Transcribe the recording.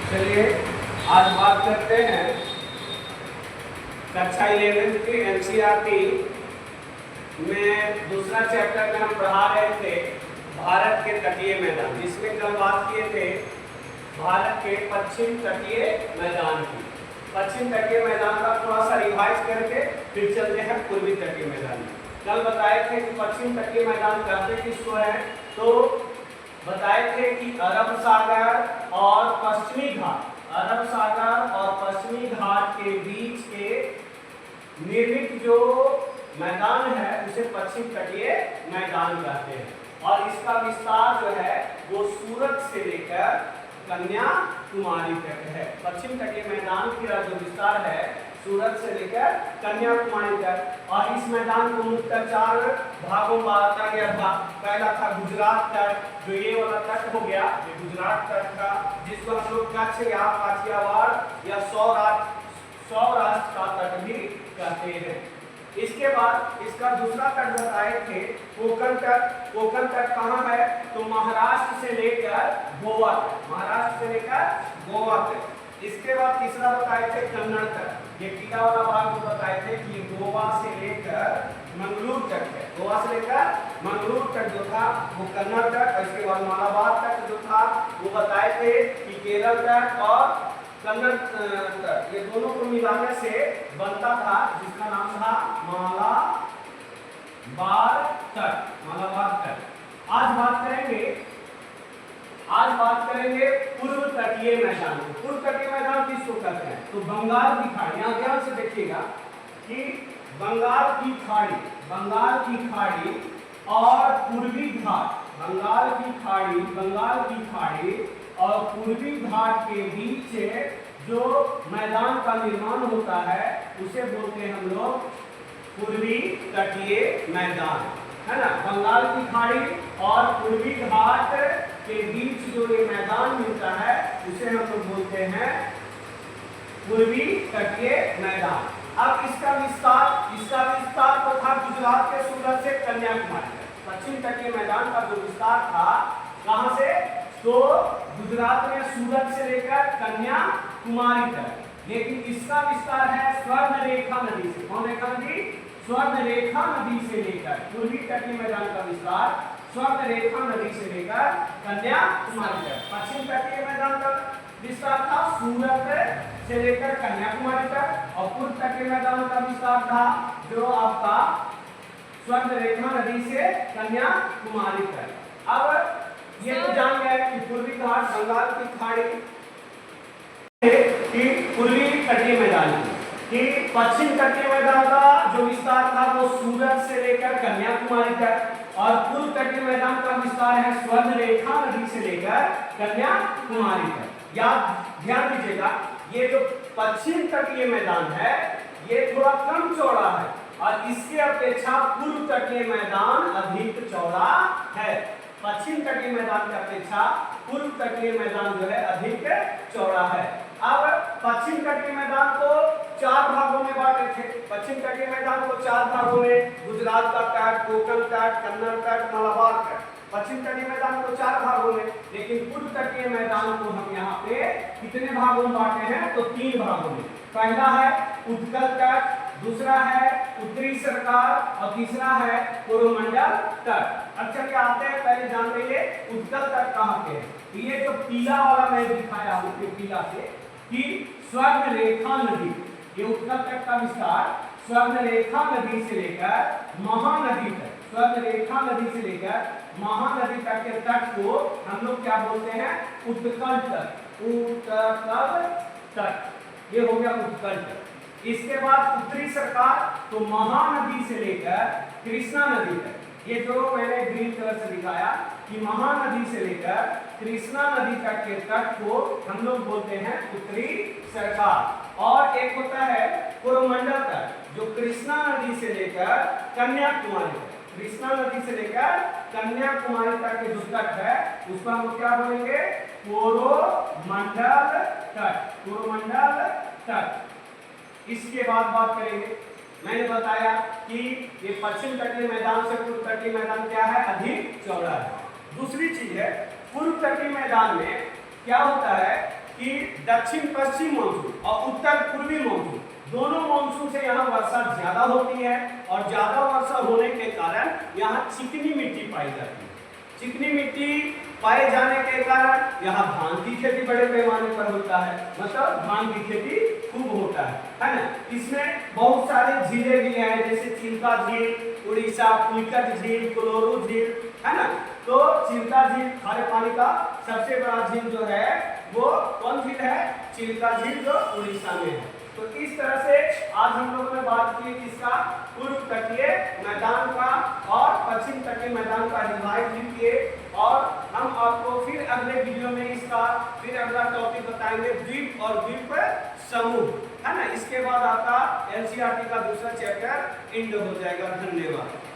चलिए आज बात करते हैं कक्षा 11 की एनसीईआरटी में दूसरा चैप्टर में हम पढ़ा रहे थे भारत के तटीय मैदान, जिसमें कल बात किए थे भारत के पश्चिम तटीय मैदान की। पश्चिम तटीय मैदान का थोड़ा सा रिवाइज करके फिर चलते हैं पूर्वी तटीय मैदान में। कल बताए थे कि पश्चिम तटीय मैदान कहते किसको है, तो बताए थे कि अरब सागर और पश्चिमी घाट, अरब सागर और पश्चिमी घाट के बीच के निर्मित जो मैदान है उसे पश्चिम तटीय मैदान कहते हैं। और इसका विस्तार जो है वो सूरत से लेकर कन्याकुमारी तक है। पश्चिम तटीय मैदान का जो विस्तार है सूरत से लेकर कन्याकुमारी तक। और इस मैदान को मुख्यतः 4 भागों में बांटा गया था। पहला था गुजरात तट, जो ये वाला तट हो गया, ये गुजरात तट था, जिसको हम लोग कच्छ या काठियावाड़ या सौराष्ट्र का तट भी कहते हैं। इसके बाद इसका दूसरा तट बताए थे कोंकण तट। कोंकण तट कहाँ है, तो महाराष्ट्र से लेकर गोवा तक, महाराष्ट्र से लेकर गोवा तक। इसके बाद तीसरा बताए थे कन्नड़ तट। ये पीला वाला भाग जो बताए थे कि गोवा से लेकर मंगलूर तक है, गोवा से लेकर मंगलूर तक जो था वो कन्नड़ तट। इसके बाद मालाबार तक जो था वो बताए थे कि केरल तट और कन्नड़ तट, ये दोनों को मिलाने से बनता था जिसका नाम था मालाबार तट, मालाबार तट। आज बात करेंगे पूर्व तटीय मैदान। पूर्व तटीय मैदान किसको कहते हैं, तो बंगाल की खाड़ी। यहाँ ध्यान से देखिएगा कि बंगाल की खाड़ी और पूर्वी घाट, बंगाल की खाड़ी और पूर्वी घाट के बीच जो मैदान का निर्माण होता है उसे बोलते हैं हम लोग पूर्वी तटीय मैदान, है ना। बंगाल की खाड़ी और पूर्वी घाट के बीच जो ये मैदान मिलता है उसे हम लोग बोलते हैं पूर्वी तटीय मैदान। अब इसका विस्तार तो था गुजरात के सूरत से कन्याकुमारी तक। पश्चिम तटीय मैदान का जो विस्तार था कहां से, तो गुजरात में सूरत से लेकर कन्याकुमारी तक। लेकिन इसका विस्तार है स्वर्णरेखा नदी से। कौन रेखा नदी, स्वर्णरेखा नदी से लेकर पूर्वी तटीय मैदान का विस्तार स्वर्णरेखा नदी से लेकर कन्याकुमारी तक। पश्चिम तटीय मैदान का विस्तार था सूरत से लेकर कन्याकुमारी तक। और पूर्व तटीय मैदान का विस्तार था जो आपका स्वर्णरेखा नदी से कन्याकुमारी तक। अब ये तो जान गए कि पूर्वी घाट बंगाल की खाड़ी की पूर्वी तटीय मैदान की पश्चिम तटीय मैदान का जो विस्तार था वो सूरत से लेकर कन्याकुमारी तक। और पूर्व तटीय मैदान का विस्तार है स्वर्णरेखा नदी से लेकर कन्याकुमारी तक। याद ध्यान दीजिएगा, ये जो पश्चिम तटीय मैदान है ये थोड़ा कम चौड़ा है और इसके अपेक्षा पूर्व तटीय मैदान अधिक चौड़ा है। पश्चिम तटीय मैदान की अपेक्षा पूर्व तटीय मैदान जो है अधिक चौड़ा है। अब पश्चिम तटीय मैदान को 4 भागों में बांटे थे। पश्चिम तटीय मैदान को 4 भागों में, गुजरात का तट, कोंकण तट, कन्नड़ तट, मालाबार तट। पश्चिम तटीय मैदान को 4 भागों में, लेकिन पूर्व तटीय मैदान को हम यहाँ पे कितने भागों में बांटे हैं, तो 3 भागों में। पहला है उत्कल तट, दूसरा है उत्तरी सरकार और तीसरा है कोरोमंडल तट। अब चलिए आते हैं, पहले जान लीजिए उत्कल तट कहाँ पे है। ये जो पीला वाला मैं दिखाया हूँ, ये पीला से कि स्वर्णरेखा नदी, ये उत्कल तट का विस्तार स्वर्णरेखा नदी से लेकर महानदी तक, स्वर्णरेखा नदी से लेकर महानदी तक के तट को हम लोग क्या बोलते हैं, उत्कल तट, उत्कल तट। ये हो गया उत्कल तट। इसके बाद उत्तरी सरकार तो महानदी से लेकर कृष्णा नदी तक, ये जो मैंने ग्रीन कलर से दिखाया कि महानदी से लेकर कृष्णा नदी तक के तट को हम लोग बोलते हैं उत्तरी सरकार। और एक होता है कोरोमंडल तट, जो कृष्णा नदी से लेकर कन्याकुमारी तक, कृष्णा नदी से लेकर कन्याकुमारी तक के जो तट है उसको हम क्या बोलेंगे, कोरोमंडल तट, कोरोमंडल तट। इसके बाद बात करेंगे, मैंने बताया कि ये पश्चिम तटीय मैदान से पूर्व तटीय मैदान क्या है, अधिक चौड़ा है। दूसरी चीज है पूर्व तटीय मैदान में क्या होता है कि दक्षिण पश्चिम मानसून और उत्तर पूर्वी मानसून, दोनों मानसून से यहाँ वर्षा ज्यादा होती है और ज्यादा वर्षा होने के कारण यहाँ चिकनी मिट्टी पाई जाती है। चिकनी मिट्टी पाए जाने के कारण यहाँ धान की खेती बड़े पैमाने पर होता है, मतलब धान की खेती खूब होता है ना। इसमें बहुत सारे झीलें भी हैं, जैसे चिल्का झील, उड़ीसा पुलिकट झील, कोलोरू झील, है ना। तो चिल्का झील खारे पानी का सबसे बड़ा झील जो है वो कौन झील है? चिल्का झील, जो उड़ीसा में है। तो इस तरह से आज हम लोगों ने बात की किसका? पूर्व तटीय मैदान का और पश्चिम तटीय मैदान का रिवाइज भी किए, और हम आपको फिर अगले वीडियो में इसका फिर अगला टॉपिक बताएंगे, द्वीप और द्वीप समूह, है ना। इसके बाद आपका एनसीईआरटी का दूसरा चैप्टर एंड हो जाएगा। धन्यवाद।